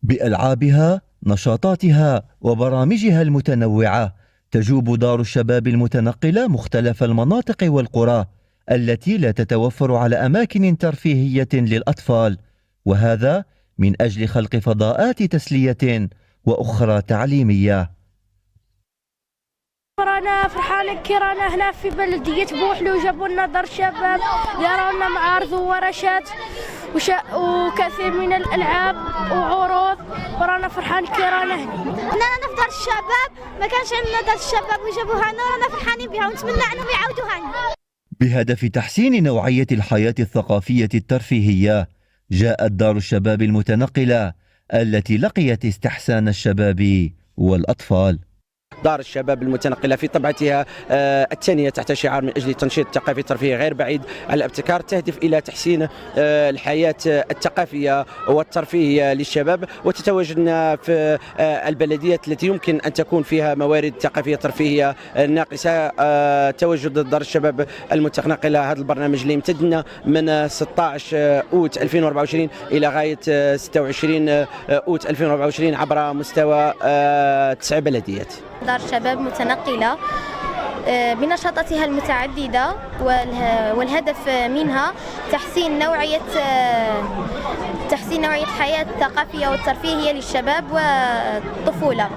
بألعابها، نشاطاتها وبرامجها المتنوعة، تجوب دار الشباب المتنقلة مختلف المناطق والقرى التي لا تتوفر على أماكن ترفيهية للأطفال، وهذا من أجل خلق فضاءات تسلية وأخرى تعليمية. رانا فرحانة كي رانا هنا في بلدية بوحلو، جابوا لنا دار الشباب يرانا معارض وورشات وكثير من الألعاب وعروض، ورانا فرحانين كي رانا هنا. أنا في دار الشباب، ما كانش عندنا دار الشباب وجابوها لنا، ورانا فرحانين بها ونتمنى أنهم يعاودوها لنا. بهدف تحسين نوعية الحياة الثقافية الترفيهية، جاءت دار الشباب المتنقلة التي لقيت استحسان الشباب والأطفال. دار الشباب المتنقلة في طبعتها الثانية تحت شعار من أجل التنشيط الثقافي الترفيهي غير بعيد عن الابتكار، تهدف إلى تحسين الحياة الثقافية والترفيهية للشباب، وتتواجدنا في البلديات التي يمكن أن تكون فيها موارد ثقافية ترفيهية ناقصة. تواجد دار الشباب المتنقلة هذا البرنامج اللي يمتدنا من 16 أوت 2024 إلى غاية 26 أوت 2024 عبر مستوى 9 بلديات. دار الشباب متنقلة بنشاطاتها المتعددة، والهدف منها تحسين نوعية الحياة الثقافية والترفيهية للشباب والطفولة.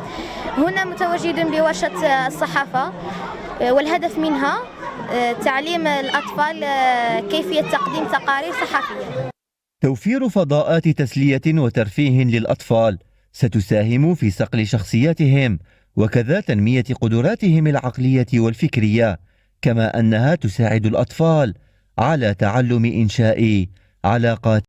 هنا متواجد بورشة الصحافة، والهدف منها تعليم الأطفال كيفية تقديم تقارير صحفية. توفير فضاءات تسلية وترفيه للأطفال ستساهم في صقل شخصياتهم وكذا تنمية قدراتهم العقلية والفكرية، كما أنها تساعد الأطفال على تعلم إنشاء علاقات